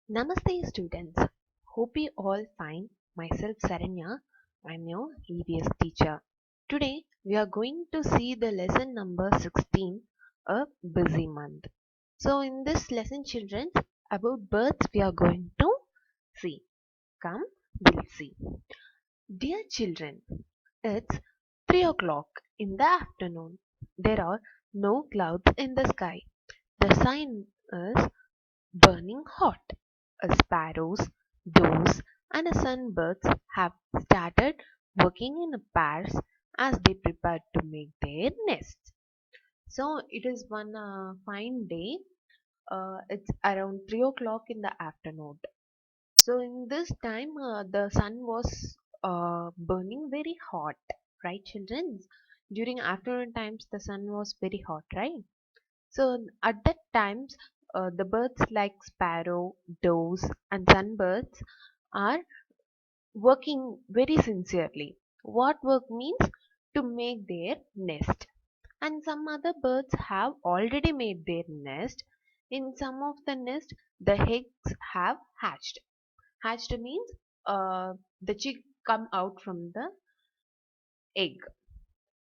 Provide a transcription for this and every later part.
Namaste students. Hope you all fine. Myself Saranya. I'm your EVS teacher. Today we are going to see the lesson number 16, a busy month. So in this lesson children, about birds we are going to see. Come, we'll see. Dear children, it's 3 o'clock in the afternoon. There are no clouds in the sky. The sun is burning hot. Sparrows, doves, and sunbirds have started working in pairs as they prepare to make their nests. So it is one fine day. It's around 3 o'clock in the afternoon. So in this time, the sun was burning very hot, right, children? During afternoon times, the sun was very hot, right? So at that times, the birds like sparrow, doves, and sunbirds are working very sincerely. What work means? To make their nest. And some other birds have already made their nest. In some of the nest, the eggs have hatched. Hatched means the chick come out from the egg.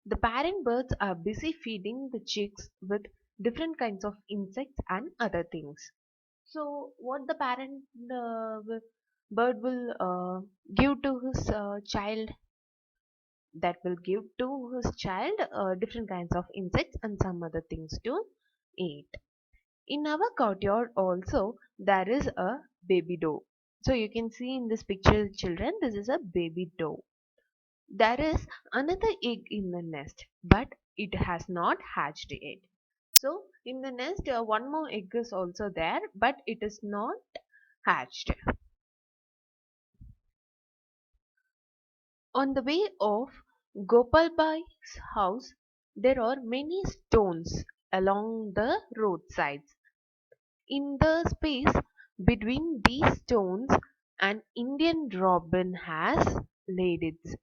The parent birds are busy feeding the chicks with different kinds of insects and other things. So, what the parent bird will give to his child, that will give to his child different kinds of insects and some other things to eat. In our courtyard also there is a baby doe. So you can see in this picture, children, this is a baby doe. There is another egg in the nest, but it has not hatched yet. So in the nest, one more egg is also there, but it is not hatched. On the way of Gopalbai's house, there are many stones along the roadsides. In the space between these stones, an Indian robin has laid its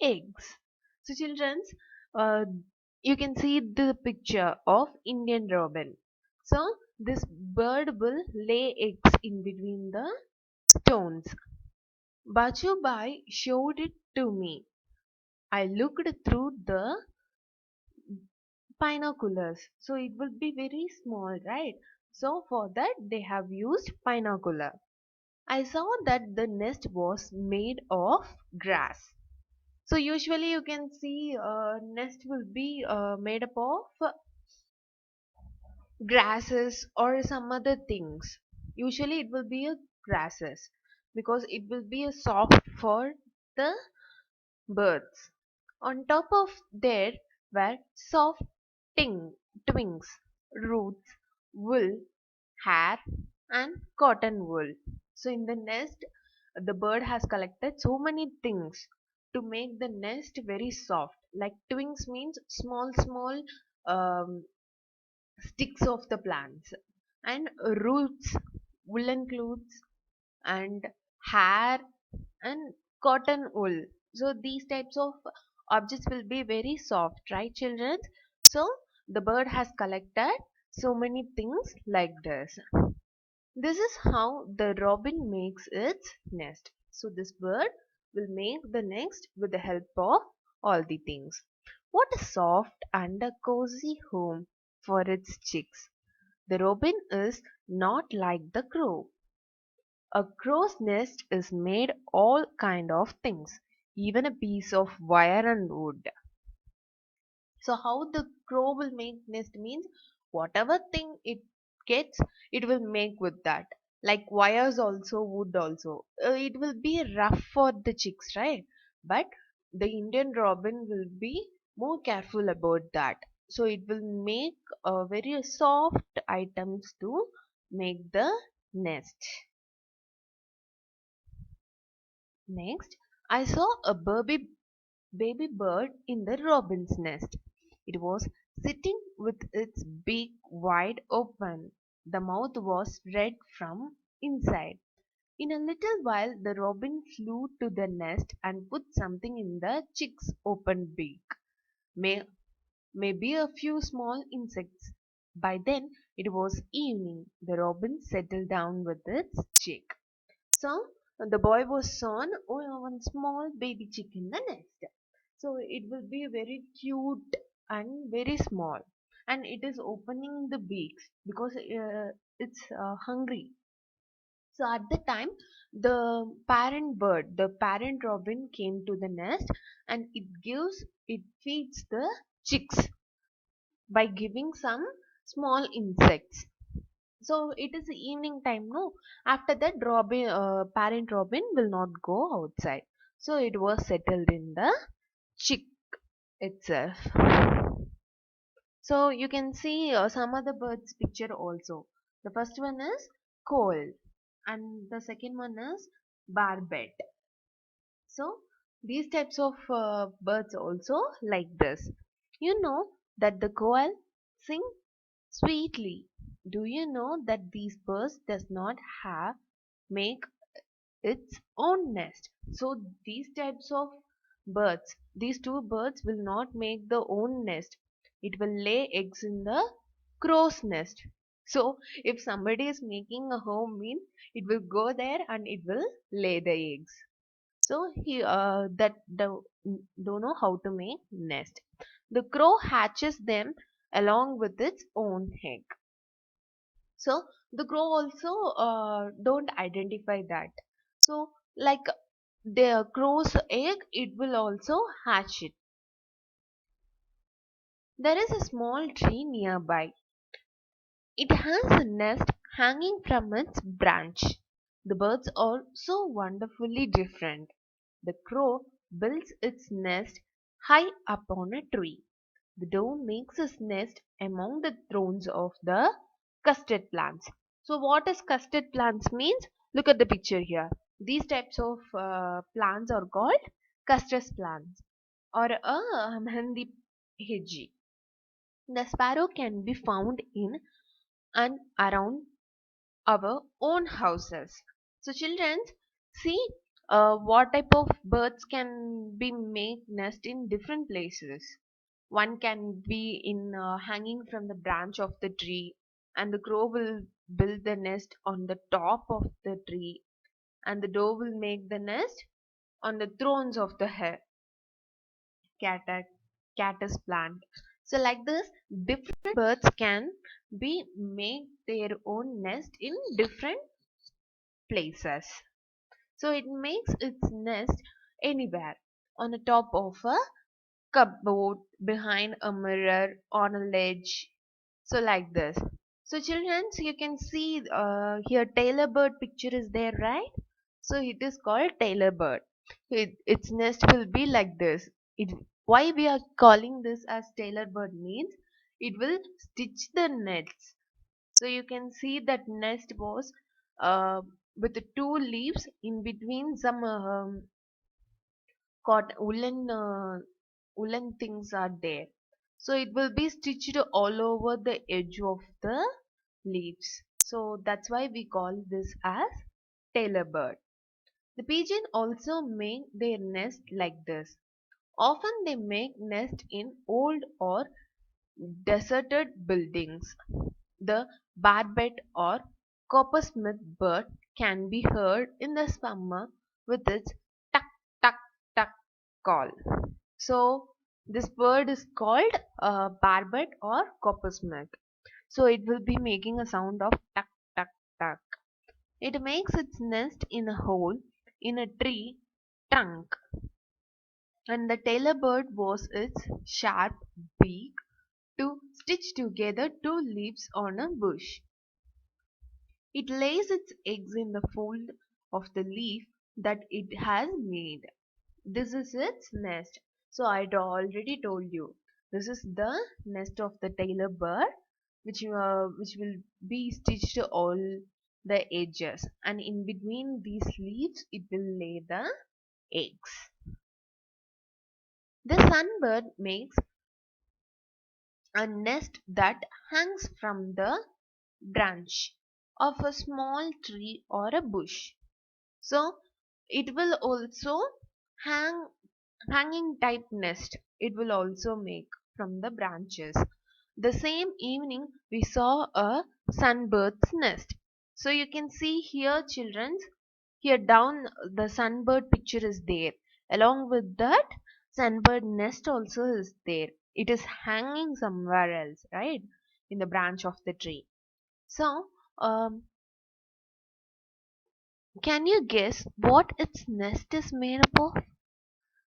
eggs. So, children, uh, you can see the picture of Indian robin. So, this bird will lay eggs in between the stones. Bachubai showed it to me. I looked through the binoculars. So, it will be very small, right? So, for that, they have used binocular. I saw that the nest was made of grass. So usually you can see nest will be made up of grasses or some other things. Usually it will be a grasses because it will be a soft for the birds. On top of there were soft twigs, roots, wool, hair, and cotton wool. So in the nest, the bird has collected so many things to make the nest very soft. Like twigs means small, small um, sticks of the plants, and roots, woolen clothes, and hair and cotton wool. So these types of objects will be very soft, right, children? So the bird has collected so many things like this. This is how the robin makes its nest. So this bird will make the nest with the help of all the things. What a soft and a cozy home for its chicks. The robin is not like the crow. A crow's nest is made all kind of things, even a piece of wire and wood. So how the crow will make nest means whatever thing it gets, it will make with that. Like wires also, wood also. It will be rough for the chicks, right? But the Indian robin will be more careful about that. So it will make very soft items to make the nest. Next, I saw a baby bird in the robin's nest. It was sitting with its beak wide open. The mouth was red from inside. In a little while, the robin flew to the nest and put something in the chick's open beak. May, Maybe a few small insects. By then, It was evening. The robin settled down with its chick. So the boy was sawn one small baby chick in the nest. So it will be very cute and very small, and it is opening the beaks because it's hungry. So at the time, the parent robin came to the nest, and it feeds the chicks by giving some small insects. So it is evening time, no? After that, parent robin will not go outside. So it was settled in the chick itself. So you can see some other birds picture also. The first one is coal, and the second one is barbet. So these types of birds also like this. You know that the koal sing sweetly. Do you know that these birds does not have make its own nest? So these types of birds, these two birds will not make their own nest. It will lay eggs in the crow's nest. So if somebody is making a home means it will go there and it will lay the eggs. So he that the don't know how to make nest. The crow hatches them along with its own egg. So the crow also don't identify that. So like the crow's egg, it will also hatch it. There is a small tree nearby. It has a nest hanging from its branch. The birds are so wonderfully different. The crow builds its nest high up on a tree. The dove makes its nest among the thorns of the custard plants. So what is custard plants means? Look at the picture here. These types of plants are called custard plants or a Mehndi hedge. The sparrow can be found in and around our own houses. So children, see what type of birds can be make nest in different places. One can be in hanging from the branch of the tree, and the crow will build the nest on the top of the tree, and the dove will make the nest on the thrones of the cactus, cactus plant. So like this, different birds can be make their own nest in different places. So it makes its nest anywhere, on the top of a cupboard, behind a mirror, on a ledge. So like this. So children, you can see here Tailor bird picture is there, right? So it is called Tailor bird. Its nest will be like this. Why we are calling this as Tailor bird means it will stitch the nets. So you can see that nest was uh, with the two leaves in between some woolen things are there. So it will be stitched all over the edge of the leaves. So that's why we call this as tailor bird. The pigeon also make their nest like this. Often they make nest in old or deserted buildings. The barbet or coppersmith bird can be heard in the summer with its tuck tuck tuck call. So this bird is called barbet or coppersmith. So it will be making a sound of tuck tuck tuck. It makes its nest in a hole in a tree trunk, and the tailor bird was its sharp beak to stitch together two leaves on a bush. It lays its eggs in the fold of the leaf that it has made. This is its nest. So I already told you. This is the nest of the tailor bird, which will be stitched all the edges, and in between these leaves it will lay the eggs. The sunbird makes a nest that hangs from the branch of a small tree or a bush. So it will also hang hanging type nest. It will also make from the branches. The same evening we saw a sunbird's nest. So you can see here, children, here down the sunbird picture is there. Along with that, sunbird nest also is there. It is hanging somewhere else, right? In the branch of the tree. So, um, can you guess what its nest is made up of?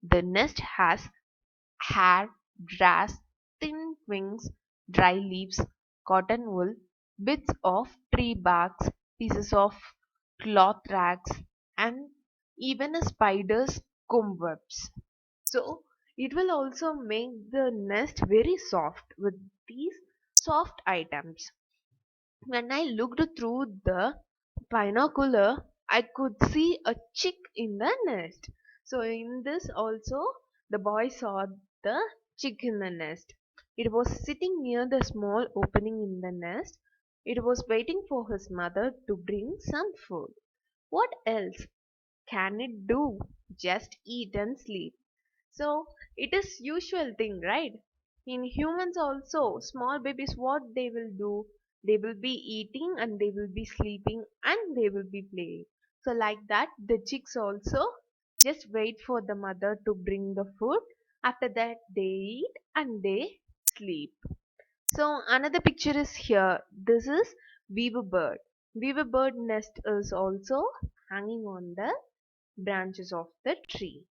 The nest has hair, grass, thin wings, dry leaves, cotton wool, bits of tree barks, pieces of cloth rags, and even a spider's cobwebs. So it will also make the nest very soft with these soft items. When I looked through the binocular, I could see a chick in the nest. So in this also, the boy saw the chick in the nest. It was sitting near the small opening in the nest. It was waiting for his mother to bring some food. What else can it do? Just eat and sleep. So it is usual thing, right? In humans also, small babies, what they will do? They will be eating and they will be sleeping and they will be playing. So like that, the chicks also just wait for the mother to bring the food. After that, they eat and they sleep. So another picture is here. This is weaver bird. Weaver bird nest is also hanging on the branches of the tree.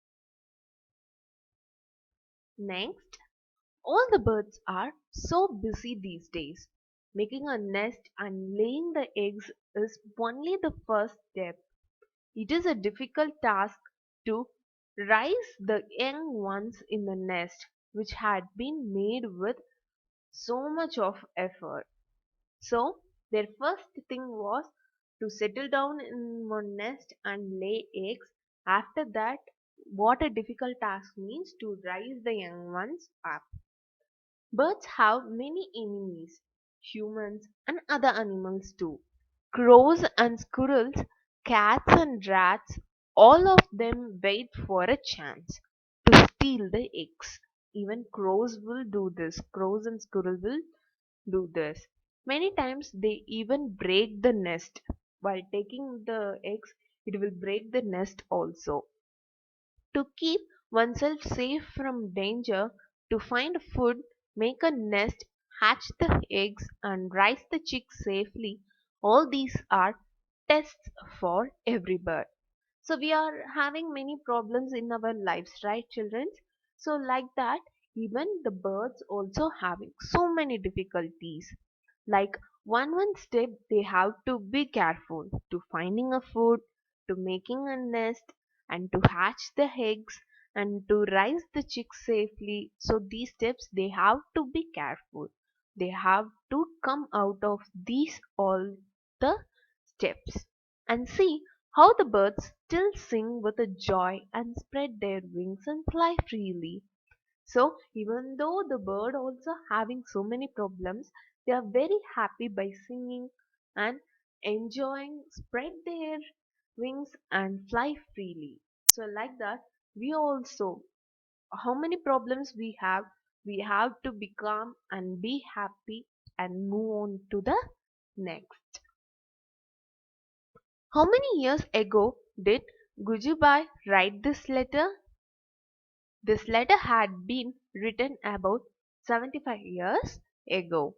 Next, all the birds are so busy these days. Making a nest and laying the eggs is only the first step. It is a difficult task to raise the young ones in the nest, which had been made with so much of effort. So, their first thing was to settle down in one nest and lay eggs. After that, what a difficult task means to raise the young ones up. Birds have many enemies, humans and other animals too. Crows and squirrels, cats and rats, all of them wait for a chance to steal the eggs. Even crows will do this. Crows and squirrels will do this. Many times they even break the nest. While taking the eggs, it will break the nest also. To keep oneself safe from danger, to find food, make a nest, hatch the eggs, and raise the chicks safely, all these are tests for every bird. So we are having many problems in our lives, right, children? So like that, even the birds also having so many difficulties. Like one step they have to be careful to finding a food, to making a nest, and to hatch the eggs, and to raise the chicks safely. So these steps they have to be careful. They have to come out of these all the steps and see how the birds still sing with a joy and spread their wings and fly freely. So even though the bird also having so many problems, they are very happy by singing and enjoying, spread their wings and fly freely. So like that, we also, how many problems we have to become and be happy and move on to the next. How many years ago did Gujubai write this letter? This letter had been written about 75 years ago.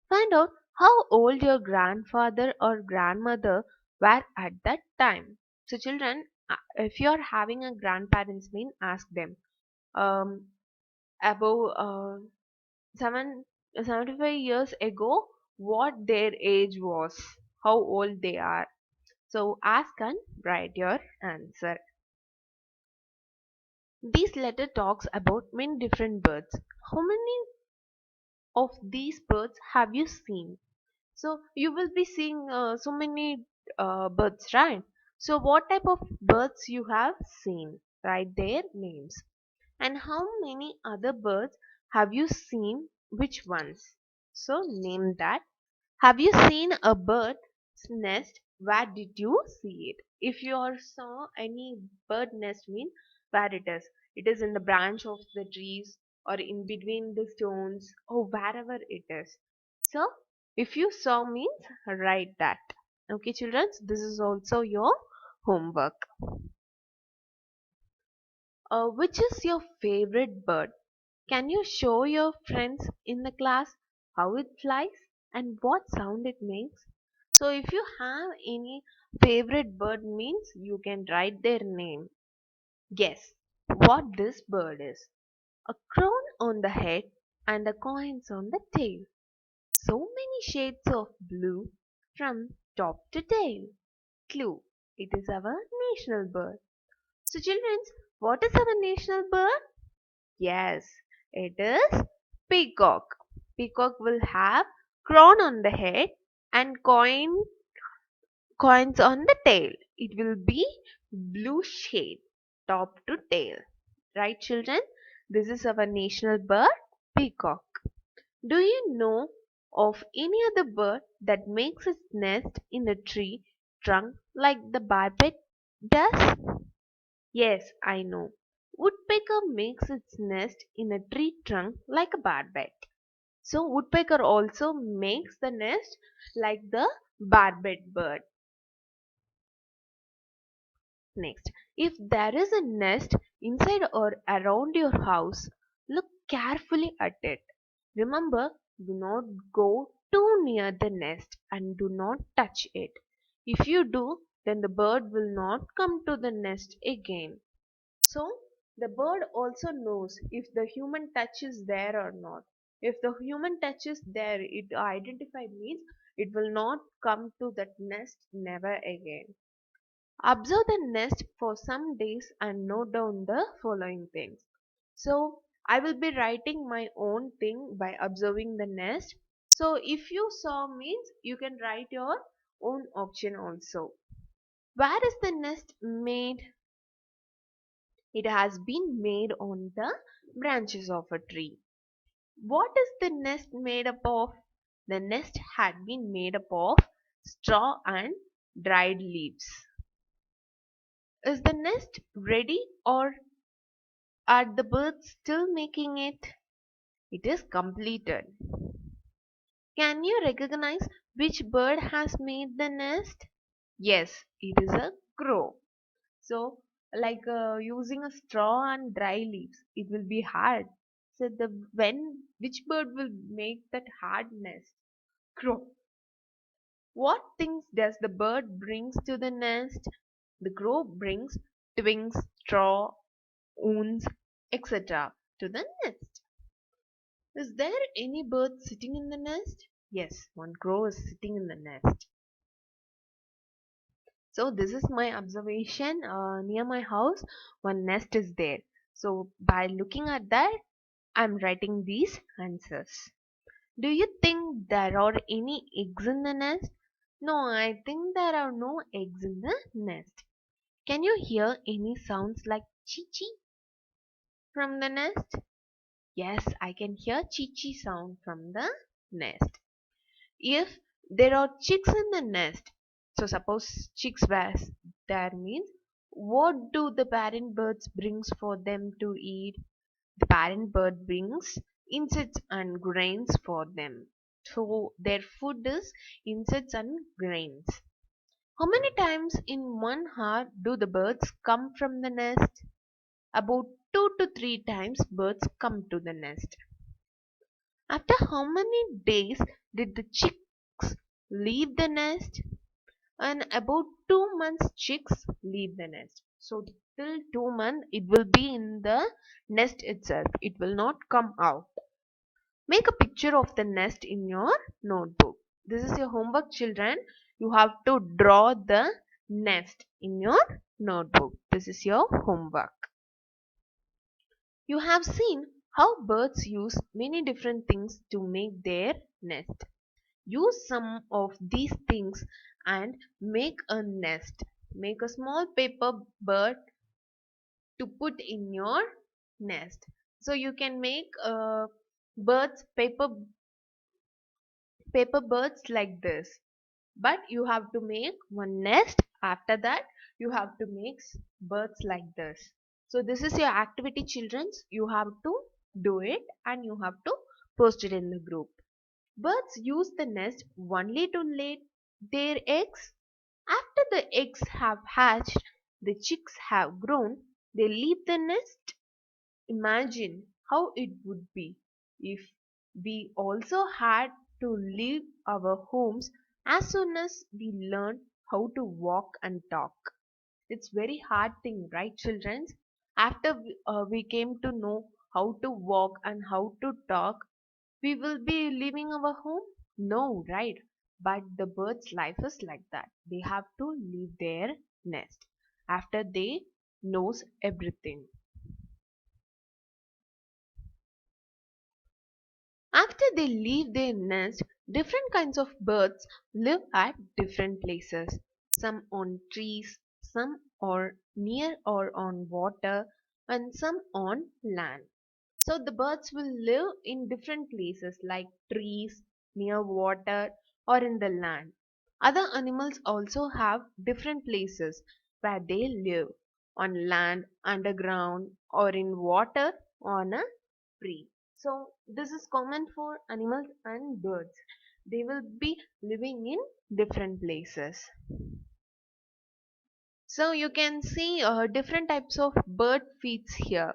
Find out how old your grandfather or grandmother were at that time. So, children, if you are having a grandparents, mean ask them um, about 75 years ago what their age was, how old they are. So, ask and write your answer. This letter talks about many different birds. How many of these birds have you seen? So you will be seeing so many birds, right? So what type of birds you have seen? Write their names. And how many other birds have you seen? Which ones? So name that. Have you seen a bird's nest? Where did you see it? If you are saw any bird nest, mean where it is. It is in the branch of the trees, or in between the stones or wherever it is. So if you saw means write that. Okay children, this is also your homework. Which is your favorite bird? Can you show your friends in the class how it flies and what sound it makes? So if you have any favorite bird means you can write their name. Guess what this bird is. A crown on the head and the coins on the tail. So many shades of blue from top to tail. Clue. It is our national bird. So children, what is our national bird? Yes, it is peacock. Peacock will have crown on the head and coins on the tail. It will be blue shade top to tail. Right children? This is our national bird peacock. Do you know of any other bird that makes its nest in a tree trunk like the barbet does? Yes, I know. Woodpecker makes its nest in a tree trunk like a barbet. So woodpecker also makes the nest like the barbet bird. Next, if there is a nest inside or around your house, look carefully at it. Remember, do not go too near the nest and do not touch it. If you do, then the bird will not come to the nest again. So, the bird also knows if the human touch is there or not. If the human touch is there, it identified means it will not come to that nest never again. Observe the nest for some days and note down the following things. So I will be writing my own thing by observing the nest. So if you saw means you can write your own option also. Where is the nest made? It has been made on the branches of a tree. What is the nest made up of? The nest had been made up of straw and dried leaves. Is the nest ready or are the birds still making it? It is completed. Can you recognize which bird has made the nest? Yes, it is a crow. So, like using a straw and dry leaves, it will be hard. So, the when which bird will make that hard nest? Crow. What things does the bird brings to the nest? The crow brings twigs, straw, wounds, etc. to the nest. Is there any bird sitting in the nest? Yes, one crow is sitting in the nest. So this is my observation. Near my house, one nest is there. So by looking at that, I'm writing these answers. Do you think there are any eggs in the nest? No, I think there are no eggs in the nest. Can you hear any sounds like chee chee from the nest? Yes, I can hear chee chee sound from the nest. If there are chicks in the nest, so suppose chicks were there means what do the parent birds brings for them to eat? The parent bird brings insects and grains for them. So their food is insects and grains. How many times in 1 hour do the birds come from the nest? About 2 to 3 times birds come to the nest. After how many days did the chicks leave the nest? And about 2 months chicks leave the nest. So till 2 months it will be in the nest itself. It will not come out. Make a picture of the nest in your notebook. This is your homework children. You have to draw the nest in your notebook. This is your homework. You have seen how birds use many different things to make their nest. Use some of these things and make a nest. Make a small paper bird to put in your nest. So you can make birds paper birds like this. But you have to make one nest. After that, you have to make birds like this. So this is your activity, children. You have to do it and you have to post it in the group. Birds use the nest only to lay their eggs. After the eggs have hatched, the chicks have grown, they leave the nest. Imagine how it would be if we also had to leave our homes as soon as we learn how to walk and talk. It's very hard thing, right, children? After we came to know how to walk and how to talk, we will be leaving our home? No, right? But the bird's life is like that. They have to leave their nest after they knows everything. After they leave their nest, different kinds of birds live at different places. Some on trees, some are near or on water, and some on land. So the birds will live in different places like trees, near water, or in the land. Other animals also have different places where they live on land, underground, or in water on a tree. So this is common for animals and birds. They will be living in different places. So you can see different types of bird feeds here.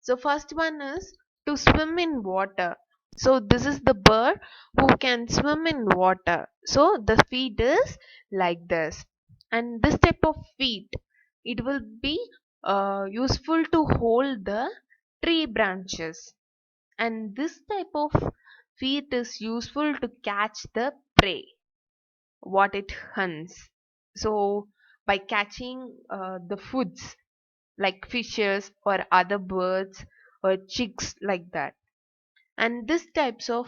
So first one is to swim in water. So this is the bird who can swim in water. So the feet is like this. And this type of feet, it will be useful to hold the tree branches. And this type of feet is useful to catch the prey, what it hunts. So by catching the foods like fishes or other birds or chicks like that, and this types of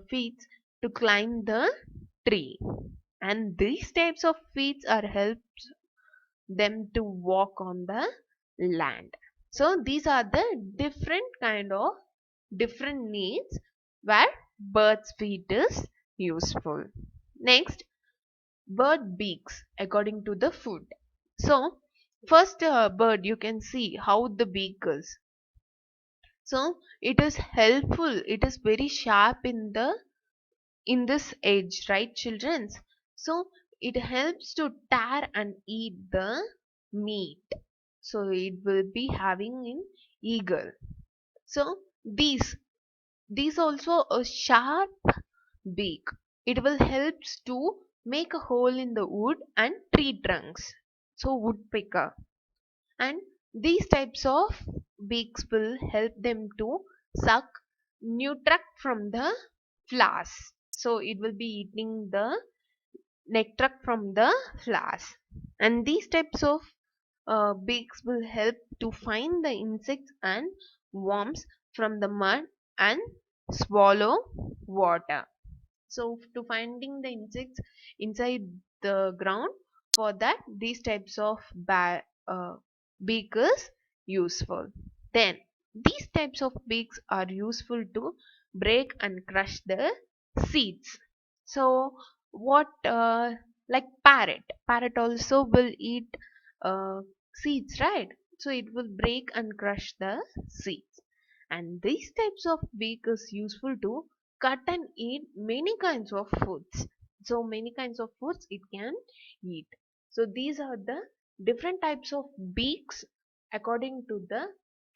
feet to climb the tree, and these types of feet are helps them to walk on the land. So these are the different kind of different needs where bird's feet is useful. Next, bird beaks according to the food. So first bird, you can see how the beak is. So it is helpful, it is very sharp in this age, right, childrens? So it helps to tear and eat the meat. So it will be having in eagle. So these also a sharp beak. It will helps to make a hole in the wood and tree trunks. So woodpecker. And these types of beaks will help them to suck nutrient from the flowers. So it will be eating the nectar from the flowers. And these types of beaks will help to find the insects and worms from the mud and swallow water. So to finding the insects inside the ground, for that these types of beak is useful. Then these types of beaks are useful to break and crush the seeds. So what like parrot also will eat uh, seeds, right? So it will break and crush the seeds, and these types of beak is useful to cut and eat many kinds of foods. So many kinds of foods it can eat. So these are the different types of beaks according to the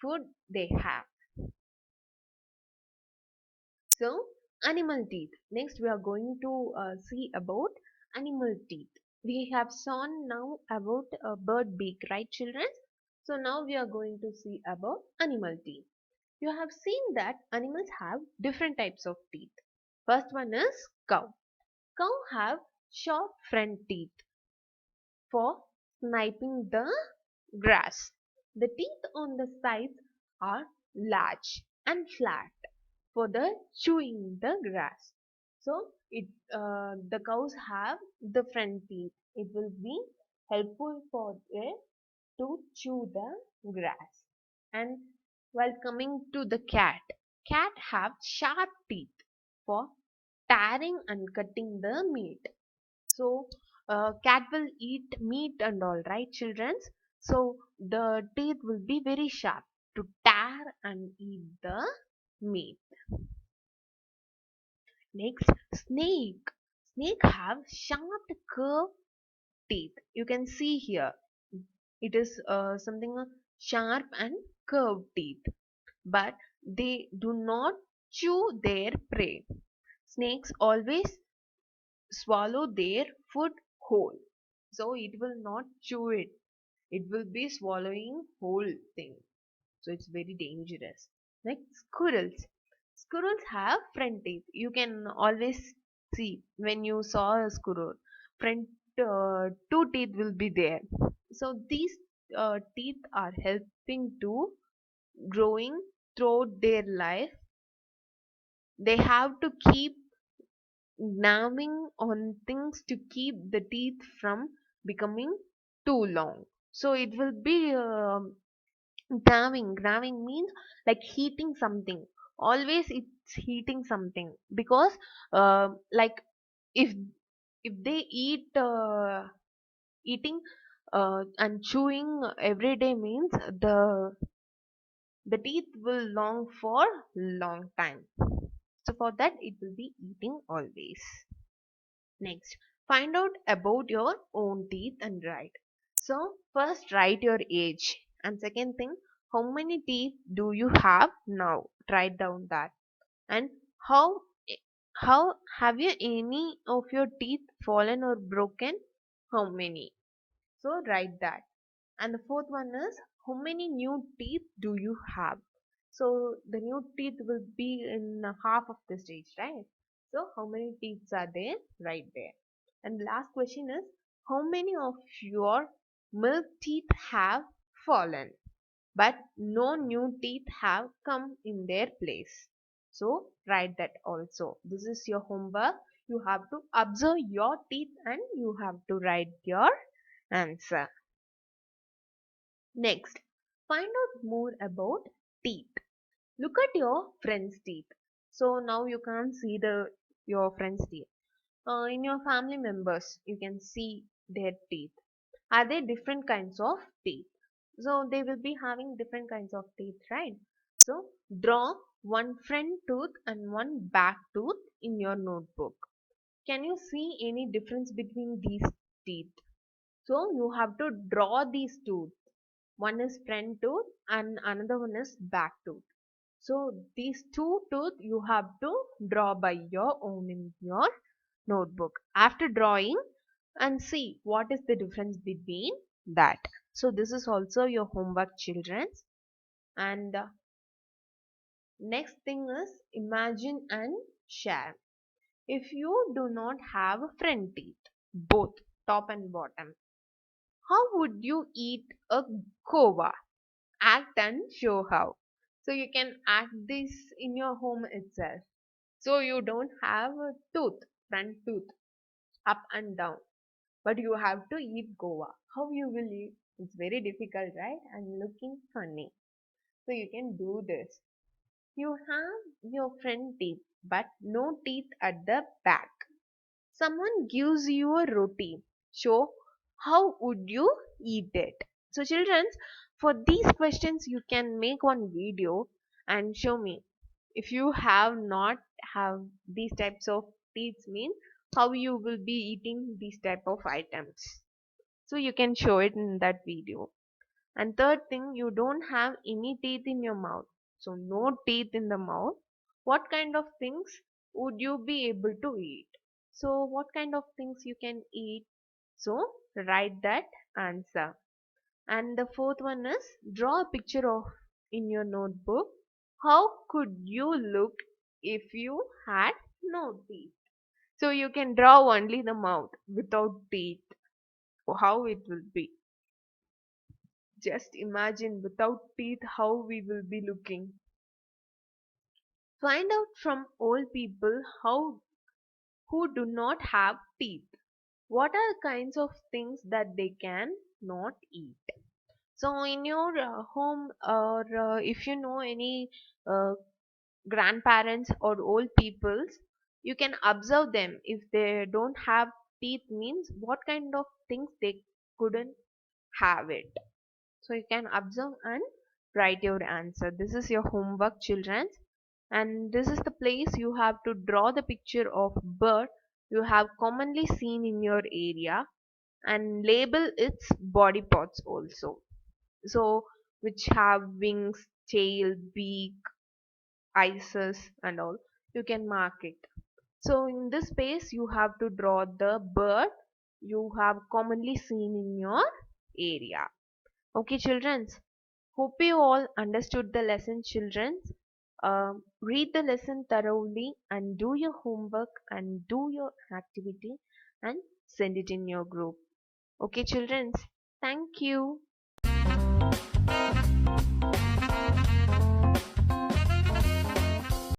food they have. So animal teeth. Next we are going to see about animal teeth. We have seen now about a bird beak, right, children? So now we are going to see about animal teeth. You have seen that animals have different types of teeth. First one is cow. Cow have sharp front teeth for sniping the grass. The teeth on the sides are large and flat for the chewing the grass. So the cows have the front teeth. It will be helpful for it to chew the grass. And while coming to the cat have sharp teeth for tearing and cutting the meat. So cat will eat meat and all, right, children? So the teeth will be very sharp to tear and eat the meat. Next, snake. Snake have sharp curved teeth. You can see here. It is something sharp and curved teeth, but they do not chew their prey. Snakes always swallow their food whole, so it will not chew it. It will be swallowing whole thing. So it's very dangerous. Like squirrels. Squirrels have front teeth. You can always see when you saw a squirrel, front two teeth will be there. So these teeth are helping to growing throughout their life. They have to keep gnawing on things to keep the teeth from becoming too long. So it will be gnawing means like heating something. Always it's heating something because like if they eating and chewing every day means the teeth will long for long time. So for that it will be eating always. Next, find out about your own teeth and write. So, first write your age. And second thing, how many teeth do you have now? Write down that. And how how have you any of your teeth fallen or broken? How many? So write that. And the fourth one is how many new teeth do you have? So the new teeth will be in half of the stage, right? So how many teeth are there? Right there. And the last question is how many of your milk teeth have fallen, but no new teeth have come in their place? So write that also. This is your homework. You have to observe your teeth and you have to write your answer. Next, find out more about teeth. Look at your friend's teeth. So now you can't see your friend's teeth. In your family members, you can see their teeth. Are they different kinds of teeth? So they will be having different kinds of teeth, right? So draw one front tooth and one back tooth in your notebook. Can you see any difference between these teeth? So you have to draw these two. One is front tooth and another one is back tooth. So these two tooth you have to draw by your own in your notebook. After drawing and see what is the difference between that. So this is also your homework, children. And next thing is imagine and share. If you do not have front teeth, both top and bottom, how would you eat a guava? Act and show how. So you can act this in your home itself. So you don't have a tooth, front tooth, up and down, but you have to eat Goa. How you will eat? It's very difficult, right? And looking funny. So you can do this. You have your front teeth, but no teeth at the back. Someone gives you a roti. So how would you eat it? So children, for these questions you can make one video and show me. If you have not have these types of teeth mean how you will be eating these type of items. So you can show it in that video. And third thing, you don't have any teeth in your mouth. So no teeth in the mouth. What kind of things would you be able to eat? So what kind of things you can eat? So write that answer. And the fourth one is draw a picture of in your notebook. How could you look if you had no teeth? So you can draw only the mouth without teeth. How it will be. Just imagine without teeth how we will be looking. Find out from old people how who do not have teeth. What are kinds of things that they can not eat? So in your home or if you know any uh, grandparents or old peoples, you can observe them. If they don't have teeth means what kind of things they couldn't have it. So you can observe and write your answer. This is your homework, children. And this is the place you have to draw the picture of bird you have commonly seen in your area and label its body parts also. So, which have wings, tail, beak, ices, and all. You can mark it. So, in this space, you have to draw the bird you have commonly seen in your area. Okay, children. Hope you all understood the lesson, children. Read the lesson thoroughly and do your homework and do your activity and send it in your group. Okay, children. Thank you.